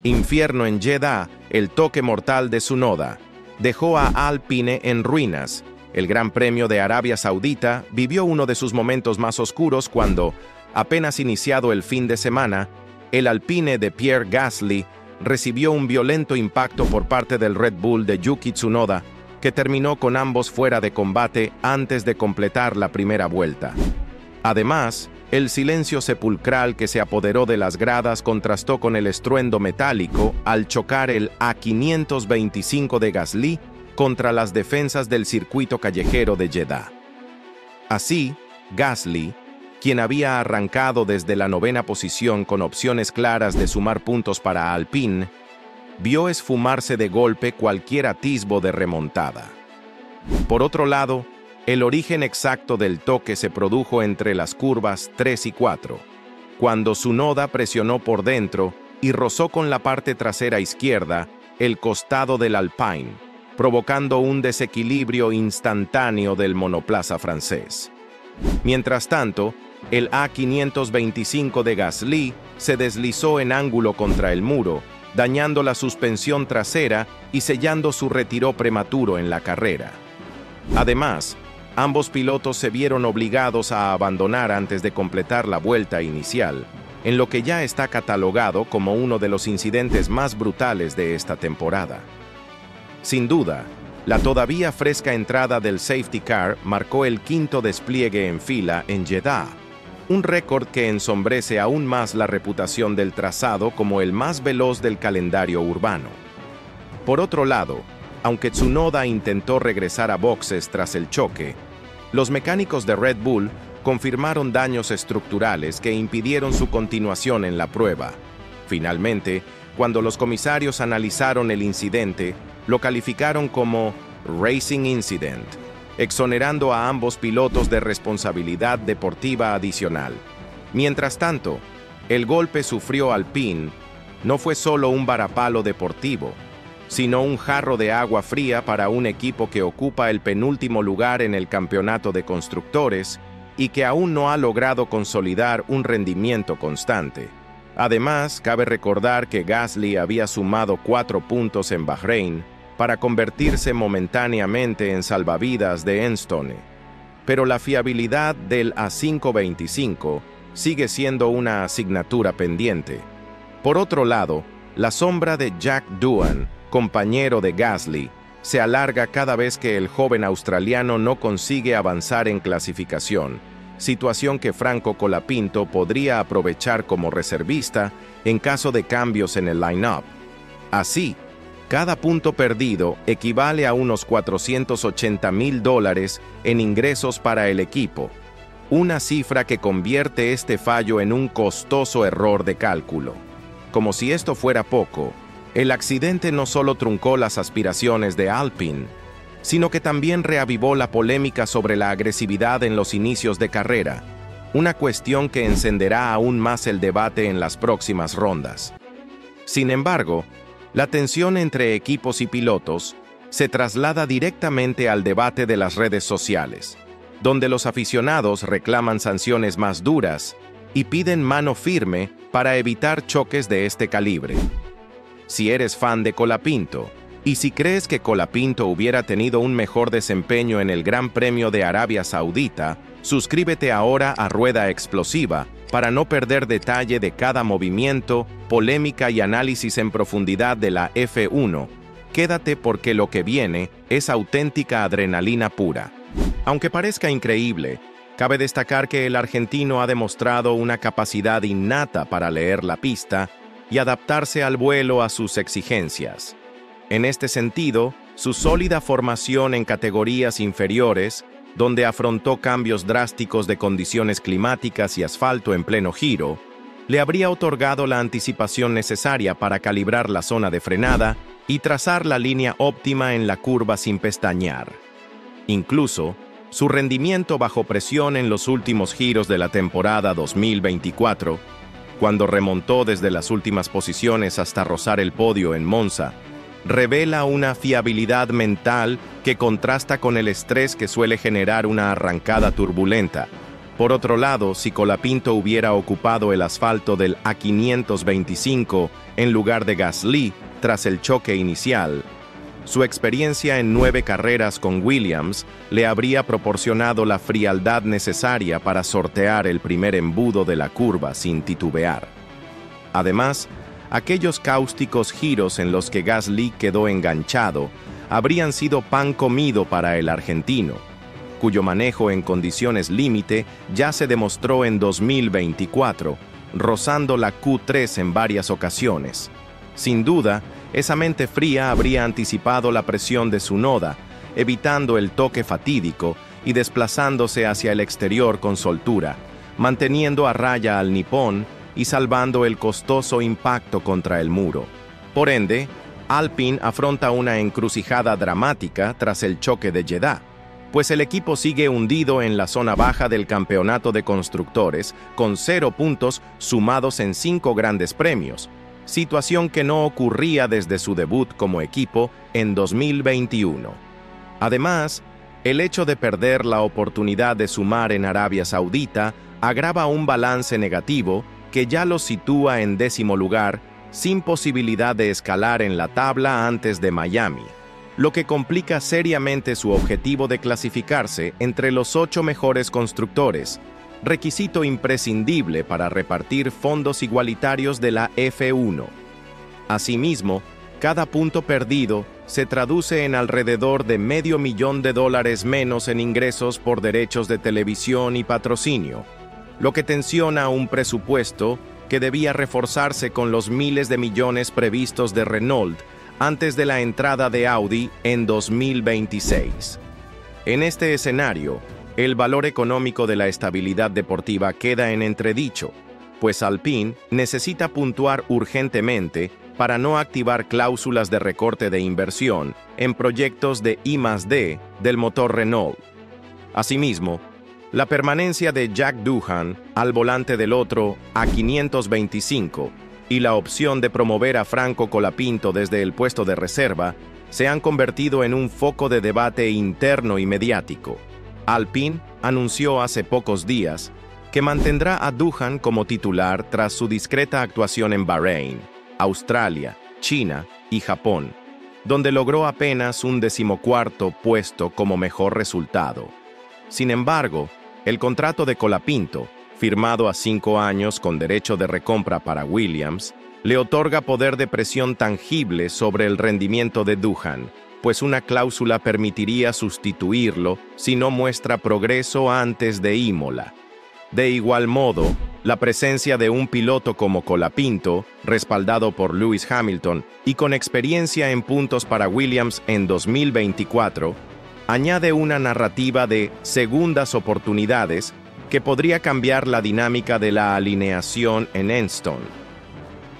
Infierno en Jeddah, el toque mortal de Tsunoda, dejó a Alpine en ruinas. El Gran Premio de Arabia Saudita vivió uno de sus momentos más oscuros cuando, apenas iniciado el fin de semana, el Alpine de Pierre Gasly recibió un violento impacto por parte del Red Bull de Yuki Tsunoda, que terminó con ambos fuera de combate antes de completar la primera vuelta. Además, el silencio sepulcral que se apoderó de las gradas contrastó con el estruendo metálico al chocar el A525 de Gasly contra las defensas del circuito callejero de Jeddah. Así, Gasly, quien había arrancado desde la 9ª posición con opciones claras de sumar puntos para Alpine, vio esfumarse de golpe cualquier atisbo de remontada. Por otro lado, el origen exacto del toque se produjo entre las curvas 3 y 4, cuando Tsunoda presionó por dentro y rozó con la parte trasera izquierda el costado del Alpine, provocando un desequilibrio instantáneo del monoplaza francés. Mientras tanto, el A525 de Gasly se deslizó en ángulo contra el muro, dañando la suspensión trasera y sellando su retiro prematuro en la carrera. Además, ambos pilotos se vieron obligados a abandonar antes de completar la vuelta inicial, en lo que ya está catalogado como uno de los incidentes más brutales de esta temporada. Sin duda, la todavía fresca entrada del safety car marcó el 5º despliegue en fila en Jeddah, un récord que ensombrece aún más la reputación del trazado como el más veloz del calendario urbano. Por otro lado, aunque Tsunoda intentó regresar a boxes tras el choque, los mecánicos de Red Bull confirmaron daños estructurales que impidieron su continuación en la prueba. Finalmente, cuando los comisarios analizaron el incidente, lo calificaron como Racing Incident, exonerando a ambos pilotos de responsabilidad deportiva adicional. Mientras tanto, el golpe sufrió Alpine no fue solo un varapalo deportivo, sino un jarro de agua fría para un equipo que ocupa el penúltimo lugar en el campeonato de constructores y que aún no ha logrado consolidar un rendimiento constante. Además, cabe recordar que Gasly había sumado 4 puntos en Bahrein para convertirse momentáneamente en salvavidas de Enstone. Pero la fiabilidad del A525 sigue siendo una asignatura pendiente. Por otro lado, la sombra de Jack Doohan, compañero de Gasly, se alarga cada vez que el joven australiano no consigue avanzar en clasificación, situación que Franco Colapinto podría aprovechar como reservista en caso de cambios en el line-up. Así, cada punto perdido equivale a unos $480,000 en ingresos para el equipo, una cifra que convierte este fallo en un costoso error de cálculo. Como si esto fuera poco, el accidente no solo truncó las aspiraciones de Alpine, sino que también reavivó la polémica sobre la agresividad en los inicios de carrera, una cuestión que encenderá aún más el debate en las próximas rondas. Sin embargo, la tensión entre equipos y pilotos se traslada directamente al debate de las redes sociales, donde los aficionados reclaman sanciones más duras y piden mano firme para evitar choques de este calibre. Si eres fan de Colapinto, y si crees que Colapinto hubiera tenido un mejor desempeño en el Gran Premio de Arabia Saudita, suscríbete ahora a Rueda Explosiva para no perder detalle de cada movimiento, polémica y análisis en profundidad de la F1. Quédate porque lo que viene es auténtica adrenalina pura. Aunque parezca increíble, cabe destacar que el argentino ha demostrado una capacidad innata para leer la pista y adaptarse al vuelo a sus exigencias. En este sentido, su sólida formación en categorías inferiores, donde afrontó cambios drásticos de condiciones climáticas y asfalto en pleno giro, le habría otorgado la anticipación necesaria para calibrar la zona de frenada y trazar la línea óptima en la curva sin pestañear. Incluso, su rendimiento bajo presión en los últimos giros de la temporada 2024, cuando remontó desde las últimas posiciones hasta rozar el podio en Monza, revela una fiabilidad mental que contrasta con el estrés que suele generar una arrancada turbulenta, Por otro lado, si Colapinto hubiera ocupado el asfalto del A525 en lugar de Gasly tras el choque inicial, su experiencia en 9 carreras con Williams le habría proporcionado la frialdad necesaria para sortear el primer embudo de la curva sin titubear. Además, aquellos cáusticos giros en los que Gasly quedó enganchado habrían sido pan comido para el argentino, cuyo manejo en condiciones límite ya se demostró en 2024, rozando la Q3 en varias ocasiones. Sin duda, esa mente fría habría anticipado la presión de Tsunoda, evitando el toque fatídico y desplazándose hacia el exterior con soltura, manteniendo a raya al nipón y salvando el costoso impacto contra el muro. Por ende, Alpine afronta una encrucijada dramática tras el choque de Jeddah, pues el equipo sigue hundido en la zona baja del campeonato de constructores con 0 puntos sumados en 5 grandes premios, situación que no ocurría desde su debut como equipo en 2021. Además, el hecho de perder la oportunidad de sumar en Arabia Saudita agrava un balance negativo que ya los sitúa en 10º lugar, sin posibilidad de escalar en la tabla antes de Miami, lo que complica seriamente su objetivo de clasificarse entre los 8 mejores constructores, requisito imprescindible para repartir fondos igualitarios de la F1. Asimismo, cada punto perdido se traduce en alrededor de $500,000 menos en ingresos por derechos de televisión y patrocinio, lo que tensiona un presupuesto que debía reforzarse con los miles de millones previstos de Renault antes de la entrada de Audi en 2026. En este escenario, el valor económico de la estabilidad deportiva queda en entredicho, pues Alpine necesita puntuar urgentemente para no activar cláusulas de recorte de inversión en proyectos de I+D del motor Renault. Asimismo, la permanencia de Jack Doohan al volante del otro A525 y la opción de promover a Franco Colapinto desde el puesto de reserva se han convertido en un foco de debate interno y mediático. Alpine anunció hace pocos días que mantendrá a Doohan como titular tras su discreta actuación en Bahrein, Australia, China y Japón, donde logró apenas un 14º puesto como mejor resultado. Sin embargo, el contrato de Colapinto, firmado a 5 años con derecho de recompra para Williams, le otorga poder de presión tangible sobre el rendimiento de Doohan, pues una cláusula permitiría sustituirlo si no muestra progreso antes de Imola. De igual modo, la presencia de un piloto como Colapinto, respaldado por Lewis Hamilton y con experiencia en puntos para Williams en 2024, añade una narrativa de segundas oportunidades que podría cambiar la dinámica de la alineación en Enstone.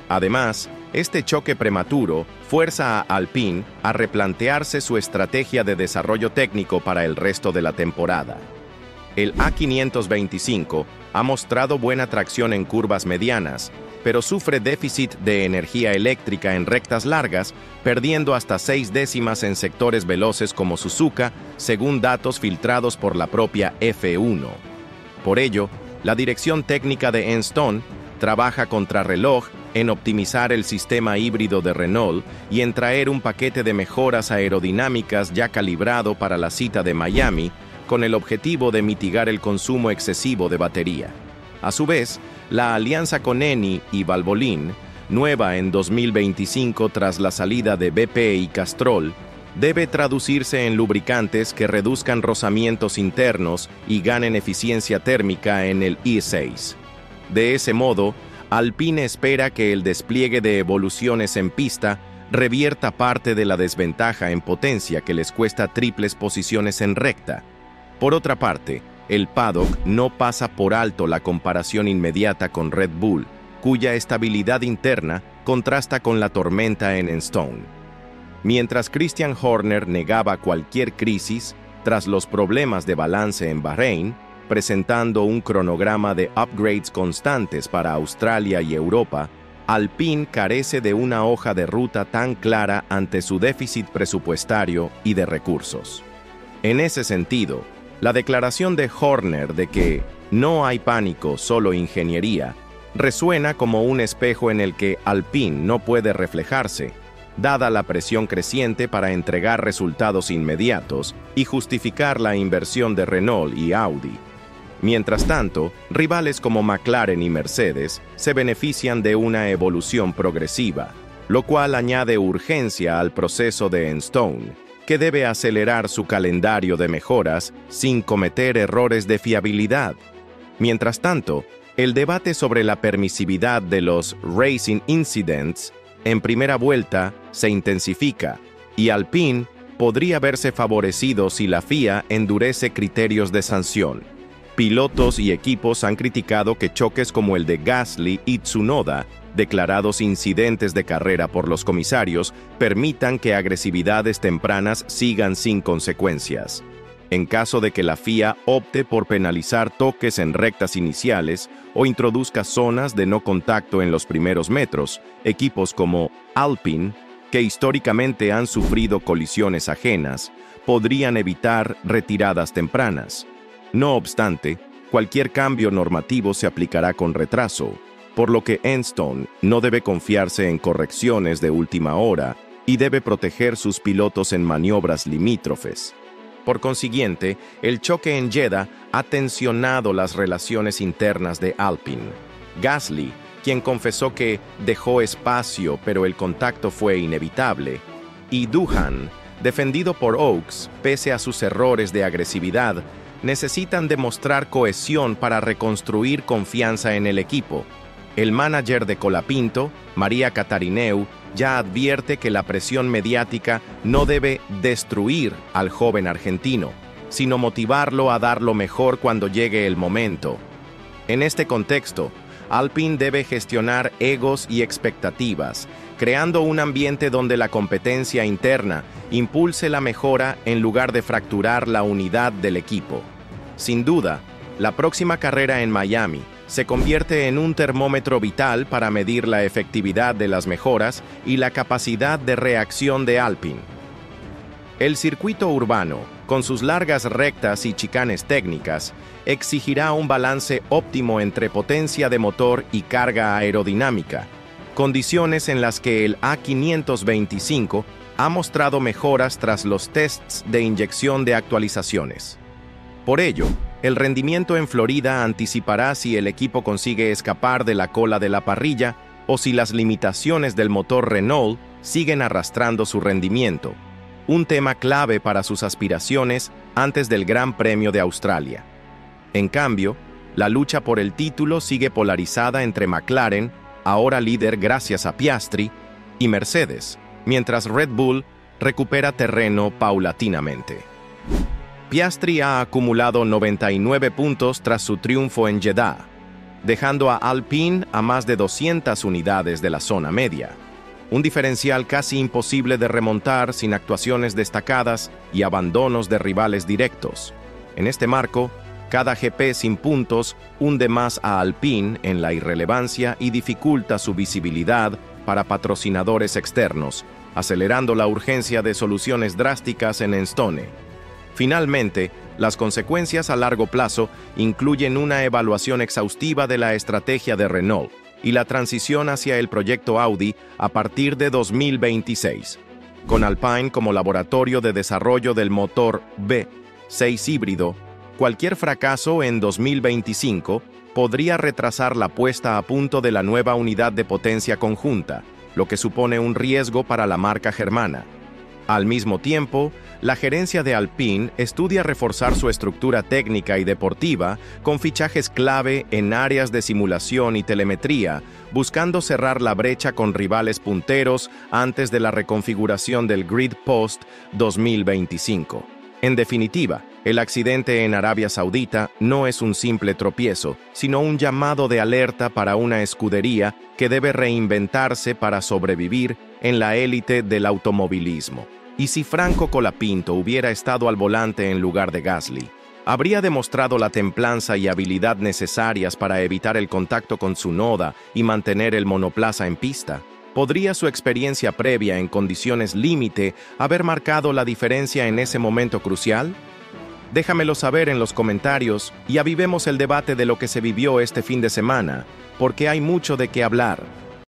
Además, este choque prematuro fuerza a Alpine a replantearse su estrategia de desarrollo técnico para el resto de la temporada. El A525 ha mostrado buena tracción en curvas medianas, pero sufre déficit de energía eléctrica en rectas largas, perdiendo hasta 6 décimas en sectores veloces como Suzuka, según datos filtrados por la propia F1. Por ello, la dirección técnica de Enstone trabaja contrarreloj en optimizar el sistema híbrido de Renault y en traer un paquete de mejoras aerodinámicas ya calibrado para la cita de Miami, con el objetivo de mitigar el consumo excesivo de batería. A su vez, la alianza con Eni y Valvoline, nueva en 2025 tras la salida de BP y Castrol, debe traducirse en lubricantes que reduzcan rozamientos internos y ganen eficiencia térmica en el E6. De ese modo, Alpine espera que el despliegue de evoluciones en pista revierta parte de la desventaja en potencia que les cuesta triples posiciones en recta. Por otra parte, el paddock no pasa por alto la comparación inmediata con Red Bull, cuya estabilidad interna contrasta con la tormenta en Enstone. Mientras Christian Horner negaba cualquier crisis tras los problemas de balance en Bahrein, presentando un cronograma de upgrades constantes para Australia y Europa, Alpine carece de una hoja de ruta tan clara ante su déficit presupuestario y de recursos. En ese sentido, La declaración de Horner de que no hay pánico, solo ingeniería, resuena como un espejo en el que Alpine no puede reflejarse, dada la presión creciente para entregar resultados inmediatos y justificar la inversión de Renault y Audi. Mientras tanto, rivales como McLaren y Mercedes se benefician de una evolución progresiva, lo cual añade urgencia al proceso de Enstone, que debe acelerar su calendario de mejoras sin cometer errores de fiabilidad. Mientras tanto, el debate sobre la permisividad de los Racing Incidents en primera vuelta se intensifica, y Alpine podría verse favorecido si la FIA endurece criterios de sanción. Pilotos y equipos han criticado que choques como el de Gasly y Tsunoda, declarados incidentes de carrera por los comisarios, permitan que agresividades tempranas sigan sin consecuencias. En caso de que la FIA opte por penalizar toques en rectas iniciales o introduzca zonas de no contacto en los primeros metros, equipos como Alpine, que históricamente han sufrido colisiones ajenas, podrían evitar retiradas tempranas. No obstante, cualquier cambio normativo se aplicará con retraso, por lo que Enstone no debe confiarse en correcciones de última hora y debe proteger sus pilotos en maniobras limítrofes. Por consiguiente, el choque en Jeddah ha tensionado las relaciones internas de Alpine. Gasly, quien confesó que dejó espacio pero el contacto fue inevitable, y Doohan, defendido por Oaks pese a sus errores de agresividad, necesitan demostrar cohesión para reconstruir confianza en el equipo. El manager de Colapinto, María Catarineu, ya advierte que la presión mediática no debe destruir al joven argentino, sino motivarlo a dar lo mejor cuando llegue el momento. En este contexto, Alpine debe gestionar egos y expectativas, creando un ambiente donde la competencia interna impulse la mejora en lugar de fracturar la unidad del equipo. Sin duda, la próxima carrera en Miami se convierte en un termómetro vital para medir la efectividad de las mejoras y la capacidad de reacción de Alpine. El circuito urbano, con sus largas rectas y chicanes técnicas, exigirá un balance óptimo entre potencia de motor y carga aerodinámica, condiciones en las que el A525 ha mostrado mejoras tras los tests de inyección de actualizaciones. Por ello, el rendimiento en Florida anticipará si el equipo consigue escapar de la cola de la parrilla o si las limitaciones del motor Renault siguen arrastrando su rendimiento, un tema clave para sus aspiraciones antes del Gran Premio de Australia. En cambio, la lucha por el título sigue polarizada entre McLaren, ahora líder gracias a Piastri, y Mercedes, mientras Red Bull recupera terreno paulatinamente. Piastri ha acumulado 99 puntos tras su triunfo en Jeddah, dejando a Alpine a más de 200 unidades de la zona media, un diferencial casi imposible de remontar sin actuaciones destacadas y abandonos de rivales directos. En este marco, cada GP sin puntos hunde más a Alpine en la irrelevancia y dificulta su visibilidad para patrocinadores externos, acelerando la urgencia de soluciones drásticas en Enstone. Finalmente, las consecuencias a largo plazo incluyen una evaluación exhaustiva de la estrategia de Renault y la transición hacia el proyecto Audi a partir de 2026. Con Alpine como laboratorio de desarrollo del motor V6 híbrido, cualquier fracaso en 2025 podría retrasar la puesta a punto de la nueva unidad de potencia conjunta, lo que supone un riesgo para la marca germana. Al mismo tiempo, la gerencia de Alpine estudia reforzar su estructura técnica y deportiva con fichajes clave en áreas de simulación y telemetría, buscando cerrar la brecha con rivales punteros antes de la reconfiguración del Grid Post 2025. En definitiva, el accidente en Arabia Saudita no es un simple tropiezo, sino un llamado de alerta para una escudería que debe reinventarse para sobrevivir en la élite del automovilismo. Y si Franco Colapinto hubiera estado al volante en lugar de Gasly, habría demostrado la templanza y habilidad necesarias para evitar el contacto con Tsunoda y mantener el monoplaza en pista. ¿Podría su experiencia previa en condiciones límite haber marcado la diferencia en ese momento crucial? Déjamelo saber en los comentarios y avivemos el debate de lo que se vivió este fin de semana, porque hay mucho de qué hablar.